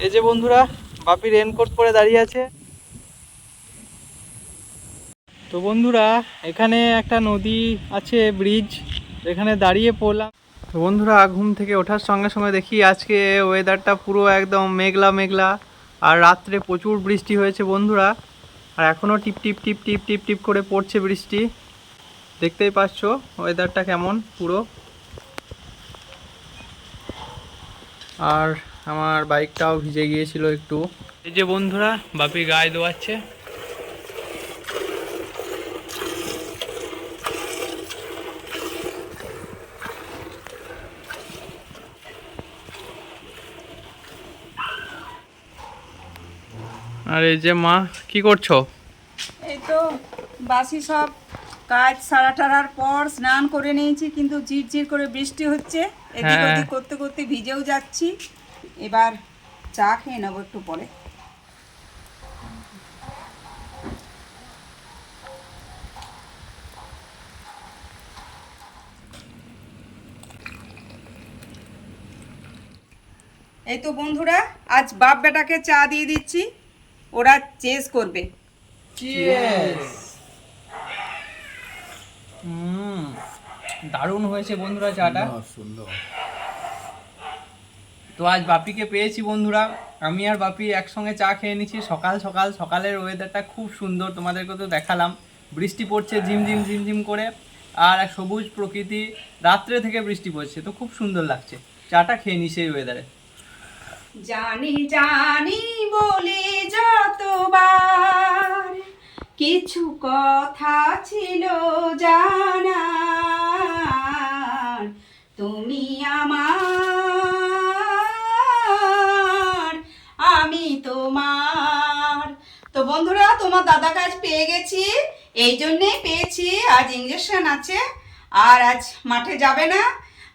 এই যে বন্ধুরা, বাপি রেনকোট পরে দাঁড়িয়ে আছে। তো বন্ধুরা, এখানে একটা নদী আছে, ব্রিজ, এখানে দাঁড়িয়ে পড়লাম। তো বন্ধুরা, ঘুম থেকে ওঠার সঙ্গে সঙ্গে দেখি আজকে ওয়েদারটা পুরো একদম মেঘলা মেঘলা, আর রাত্রে প্রচুর বৃষ্টি হয়েছে বন্ধুরা। আর এখনও টিপ টিপ টিপ টিপ টিপ টিপ করে পড়ছে বৃষ্টি। দেখতেই পাচ্ছ ওয়েদারটা কেমন পুরো। আর আমার বাইকটাও ভিজে গিয়েছিল একটু। এই যে বন্ধুরা, বাপি গায়ে দোয়াচ্ছে। আর এই যে মা, কি করছো? এই তো বাসি সব কাজ সারা টারার পর স্নান করে নিয়েছি, কিন্তু ঝিরঝির করে বৃষ্টি হচ্ছে, এদিক হ্যাঁ। ওদিক করতে করতে ভিজেও যাচ্ছি। এবার চা খেয়ে নেবো একটু পরে। এই তো বন্ধুরা, আজ বাপ বেটাকে চা দিয়ে দিচ্ছি, ওরা চেস করবে। দারুণ হয়েছে বন্ধুরা চাটা। তো আজ বাপিকে পেয়েছি বন্ধুরা, আমি আর বাপি একসঙ্গে চা খেয়ে নিচ্ছি সকাল সকাল। সকালের ওয়েদারটা খুব সুন্দর, তোমাদেরকে তো দেখালাম। বৃষ্টি পড়ছে ঝিমঝিম ঝিমঝিম করে, আর এক সবুজ প্রকৃতি, রাত্রে থেকে বৃষ্টি পড়ছে, তো খুব সুন্দর লাগছে। চাটা খেয়ে নিই সেই ওয়েদারে। জানি জানি বলে যতবার কিছু কথা ছিল জানার, তুমি আমার আমি তোমার। তো বন্ধুরা, তোমার দাদা কাজ পেয়ে গেছি, এই জন্যেই পেয়েছি, আজ ইঞ্জেকশন আছে, আর আজ মাঠে যাবে না।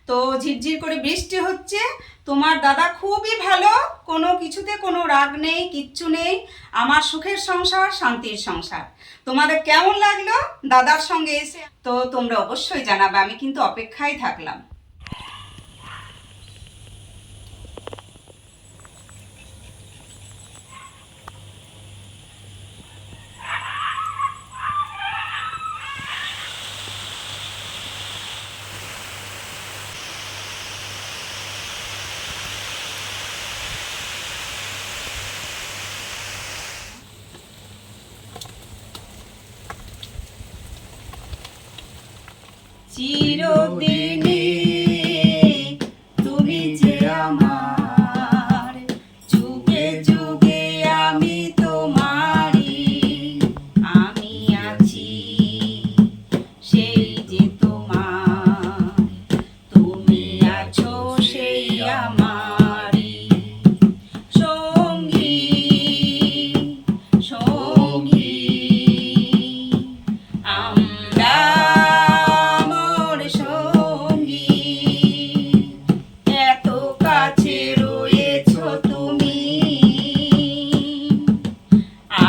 তো ঝিরঝির করে বৃষ্টি হচ্ছে, তোমার দাদা খুবই ভালো, কোনো কিছুতে কোনো রাগ নেই, কিচ্ছু নেই। আমার সুখের সংসার, শান্তির সংসার। তোমাদের কেমন লাগলো দাদার সঙ্গে এসে, তো তোমরা অবশ্যই জানাবে, আমি কিন্তু অপেক্ষায় থাকলাম। চিরদিনে তুমি যে আমার, যুগে যুগে আমি তোমারই, আমি আছি সেই যে তোমার, তুমি আছো সেই আমারই সঙ্গী সঙ্গী। আমরা মোর সঙ্গী, এত কাছে রয়েছো তুমি,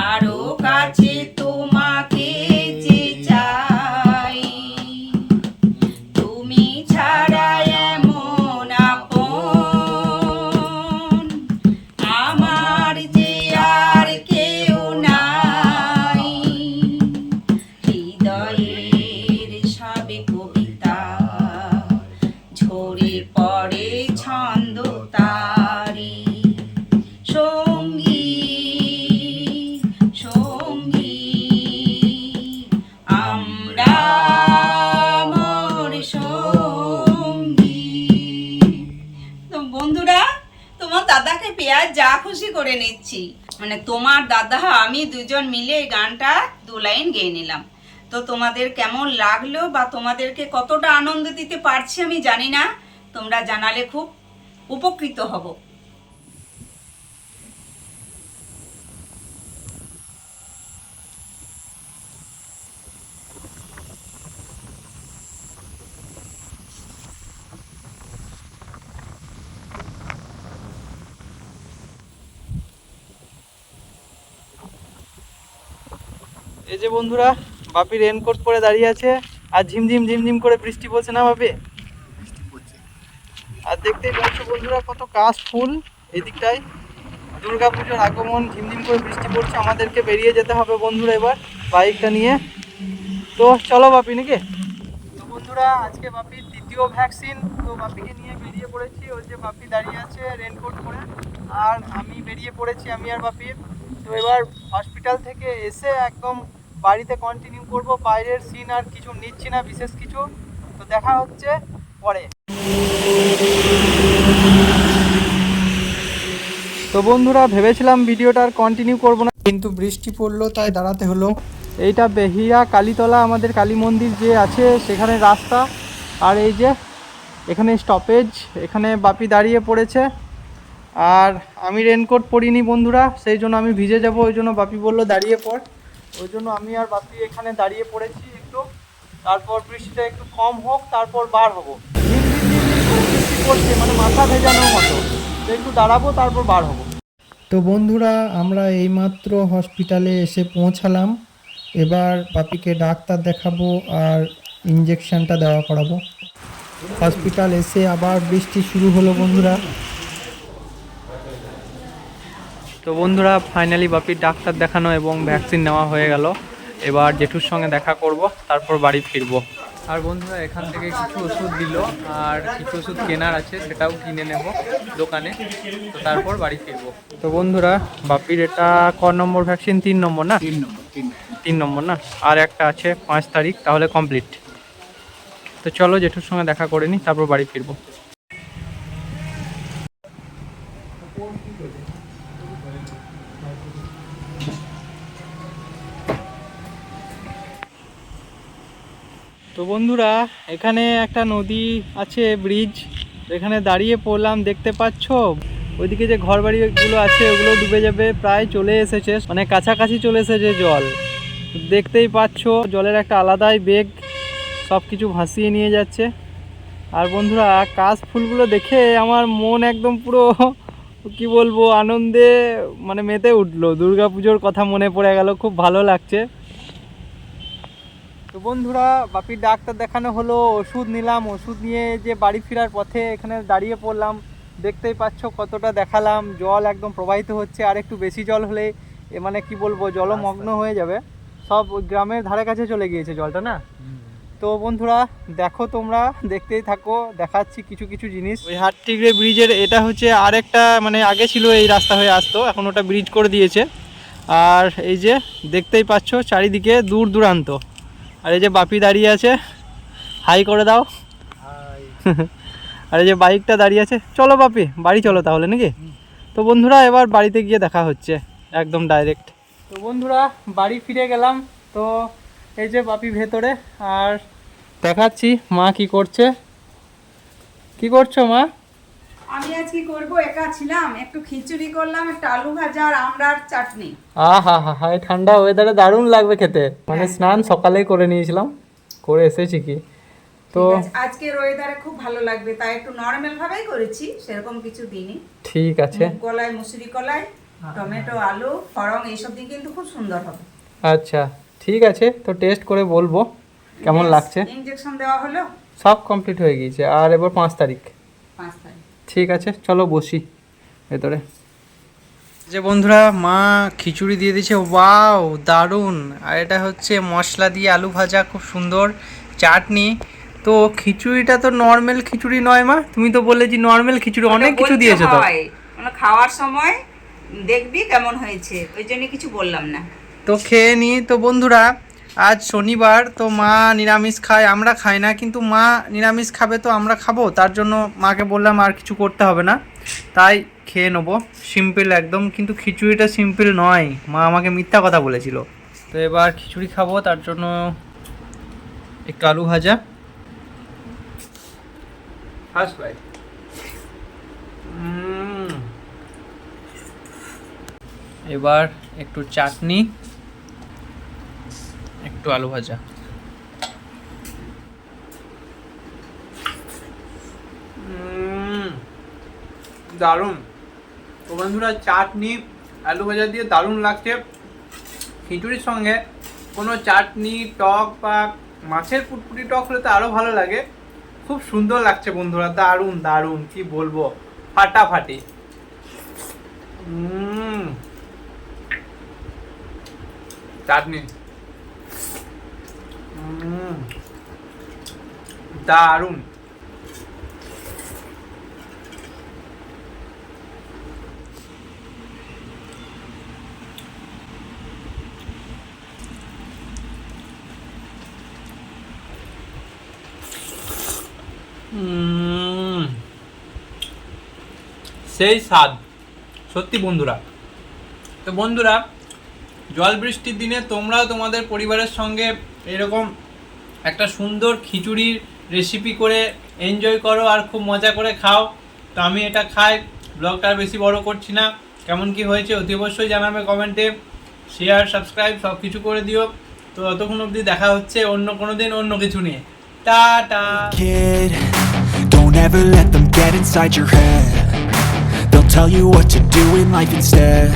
আরো কাছে তোমাকে যে চাই, তুমি ছাড়া এমন আপন আমার যে আর কেউ নাই। হৃদয়ের সবে কবিতা ঝরে পড়ে ছন্দ তারি, সঙ্গী সঙ্গী আমরা মোর সঙ্গী। তো বন্ধুরা, তোমার দাদাকে পেঁয়াজ যা খুশি করে নিচ্ছি, মানে তোমার দাদা আমি দুজন মিলে এই গানটা 2 লাইন গেয়ে নিলাম। তো তোমাদের কেমন লাগলো বা তোমাদেরকে কতটা আনন্দ দিতে পারছি আমি জানি না, তোমরা জানালে খুব উপকৃত হব। এই যে বন্ধুরা, বাপি রেনকোট পরে দাঁড়িয়ে আছে, আর ঝিমঝিম ঝিমঝিম করে বৃষ্টি পড়ছে না বাপি? আর দেখতেই পাচ্ছ বন্ধুরা কত কাশফুল এই দিকটায়। দুর্গাপুজোর আগমন, ঝিমঝিম করে বৃষ্টি পড়ছে, আমাদেরকে বেরিয়ে যেতে হবে বন্ধুরা এবার বাইকটা নিয়ে। তো চলো বাপি নাকি। তো বন্ধুরা আজকে বাপির দ্বিতীয় ভ্যাকসিন, তো বাপিকে নিয়ে বেরিয়ে পড়েছি। ওই যে বাপি দাঁড়িয়ে আছে রেনকোট পরে, আর আমি বেরিয়ে পড়েছি, আমি আর বাপি। তো এবার হসপিটাল থেকে এসে একদম বাড়িতে কন্টিনিউ করব। বাইরের সিন আর কিছু নিচ্ছি না বিশেষ কিছু। তো দেখা হচ্ছে পরে। তো বন্ধুরা ভেবেছিলাম ভিডিওটা আর কন্টিনিউ করব না, কিন্তু বৃষ্টি পড়লো তাই দাঁড়াতে হলো। এইটা বেহিয়া কালীতলা আমাদের কালী মন্দির যে আছে সেখানে রাস্তা, আর এই যে এখানে স্টপেজ, এখানে বাপি দাঁড়িয়ে পড়েছে। আর আমি রেনকোট পরিনি বন্ধুরা, সেই জন্য আমি ভিজে যাব, ওই জন্য বাপি বললো দাঁড়িয়ে পড়। ওই জন্য আমি আর বাপি এখানে দাঁড়িয়ে পড়েছি একটু। তারপর বৃষ্টিটা একটু কম হোক তারপর বার হবো। বৃষ্টি পড়ছে মানে মাথা ভেজানোর মতো, তো একটু দাঁড়াবো তারপর বার হবো। তো বন্ধুরা আমরা এইমাত্র হসপিটালে এসে পৌঁছালাম। এবার বাপিকে ডাক্তার দেখাবো আর ইঞ্জেকশনটা দেওয়া করাবো। হসপিটাল এসে আবার বৃষ্টি শুরু হলো বন্ধুরা। তো বন্ধুরা ফাইনালি বাপির ডাক্তার দেখানো এবং ভ্যাকসিন নেওয়া হয়ে গেল। এবার জেঠুর সঙ্গে দেখা করব, তারপর বাড়ি ফিরবো। আর বন্ধুরা এখান থেকে কিছু ওষুধ দিল, আর কিছু ওষুধ কেনার আছে সেটাও কিনে নেব দোকানে, তো তারপর বাড়ি ফিরবো। তো বন্ধুরা বাপির এটা ক নম্বর ভ্যাকসিন? 3 নম্বর না? 3 নম্বর না, আর একটা আছে 5 তারিখ, তাহলে কমপ্লিট। তো চলো জেঠুর সঙ্গে দেখা করে নিই, তারপর বাড়ি ফিরবো। তো বন্ধুরা এখানে একটা নদী আছে, ব্রিজ, এখানে দাঁড়িয়ে পড়লাম। দেখতে পাচ্ছ ওইদিকে যে ঘর বাড়িগুলো আছে ওগুলো ডুবে যাবে, প্রায় চলে এসেছে, মানে কাছাকাছি চলে এসেছে জল। দেখতেই পাচ্ছ জলের একটা আলাদাই বেগ, সব কিছু ভাসিয়ে নিয়ে যাচ্ছে। আর বন্ধুরা কাশ ফুলগুলো দেখে আমার মন একদম পুরো কি বলবো আনন্দে মানে মেতে উঠলো। দুর্গাপুজোর কথা মনে পড়ে গেল, খুব ভালো লাগছে। তো বন্ধুরা বাপির ডাক্তার দেখানো হলো, ওষুধ নিলাম, ওষুধ নিয়ে যে বাড়ি ফেরার পথে এখানে দাঁড়িয়ে পড়লাম। দেখতেই পাচ্ছ কতটা দেখালাম, জল একদম প্রবাহিত হচ্ছে। আর একটু বেশি জল হলে মানে কি বলবো জলমগ্ন হয়ে যাবে, সব ওই গ্রামের ধারে কাছে চলে গিয়েছে জলটা না। তো বন্ধুরা দেখো, তোমরা দেখতেই থাকো, দেখাচ্ছি কিছু কিছু জিনিস। ওই হাটটিগড়ে ব্রিজের এটা হচ্ছে আরেকটা, মানে আগে ছিল এই রাস্তা হয়ে আসতো, এখন ওটা ব্রিজ করে দিয়েছে। আর এই যে দেখতেই পাচ্ছ চারিদিকে দূর দূরান্ত। আর এই যে বাপি দাঁড়িয়ে আছে, হাই করে দাও। আর এই যে বাইকটা দাঁড়িয়ে আছে। চলো বাপি বাড়ি চলো তাহলে নাকি। তো বন্ধুরা এবার বাড়িতে গিয়ে দেখা হচ্ছে একদম ডাইরেক্ট। তো বন্ধুরা বাড়ি ফিরে গেলাম। তো এই যে বাপি ভেতরে, আর দেখাচ্ছি মা কি করছে। কি করছো মা? আমি আজ কি করবো, একা ছিলাম, একটু খিচুড়ি করলাম, একটা আলু ভাজা আর আমড়ার চাটনি। হা হা হা, এই ঠান্ডা ওয়েদারে দারুণ লাগবে খেতে। মানে স্নান সকালেই করে নিয়েছিলাম, করে এসেছি কি। তো আজকের ওয়েদারে খুব ভালো লাগবে, তাই একটু নরমাল ভাবেই করেছি, সেরকম কিছু দিনই। ঠিক আছে। মুগ কলাই, মুসুরি কলাই, টমেটো, আলু, ফড়ং এইসব দিয়ে কিন্তু খুব সুন্দর হবে। আচ্ছা ঠিক আছে, তো টেস্ট করে বলবো কেমন লাগছে। ইনজেকশন দেওয়া হলো, সব কমপ্লিট হয়ে গিয়েছে। আর এবার 5 তারিখ। 5 তারিখ। ঠিক আছে চলো বসি ভেতরে। যে বন্ধুরা মা খিচুড়ি দিয়ে দিয়েছে, ওয়াও দারুণ। আর এটা হচ্ছে মশলা দিয়ে আলু ভাজা, খুব সুন্দর চাটনি। তো খিচুড়িটা তো নর্মাল খিচুড়ি নয় মা, তুমি তো বললে যে নর্মাল খিচুড়ি, অনেক কিছু দিয়েছো তো। মানে খাওয়ার সময় দেখবি কেমন হয়েছে, ওই জন্য কিছু বললাম না। তো খেয়ে নি। তো বন্ধুরা আজ শনিবার, তো মা নিরামিষ খায়, আমরা খাই না, কিন্তু মা নিরামিষ খাবে তো আমরা খাবো, তার জন্য মাকে বললাম আর কিছু করতে হবে না, তাই খেয়ে নেবো সিম্পল একদম। কিন্তু খিচুড়িটা সিম্পল নয়, মা আমাকে মিথ্যা কথা বলেছিল। তো এবার খিচুড়ি খাবো, তার জন্য একটু আলু ভাজা ফার্স্ট বাইট। এবার একটু চাটনি, একটু আলু ভাজা। দারুণ। তো বন্ধুরা চাটনি আলু ভাজা দিয়ে দারুণ লাগছে। খিচুড়ির সঙ্গে কোনো চাটনি টক বা মাছের পুটপুটি টক হলে তো আরও ভালো লাগে, খুব সুন্দর লাগছে বন্ধুরা, দারুণ দারুণ, কি বলবো, ফাটাফাটি। চাটনি দারুণ। সেই স্বাদ সত্যি বন্ধুরা। তো বন্ধুরা, জল বৃষ্টির দিনে তোমরাও তোমাদের পরিবারের সঙ্গে এরকম একটা সুন্দর খিচুড়ির রেসিপি করে এনজয় করো আর খুব মজা করে খাও। তো আমি এটা খাই, ব্লগটা আর বেশি বড় করছি না। কেমন কি হয়েছে অতি অবশ্যই জানাবে কমেন্টে, শেয়ার সাবস্ক্রাইব সব কিছু করে দিও। তো ততক্ষণ অবধি দেখা হচ্ছে অন্য কোনো দিন অন্য কিছু নিয়ে। Tata. Kid, don't ever let them get inside your head. They'll tell you what to do in life instead.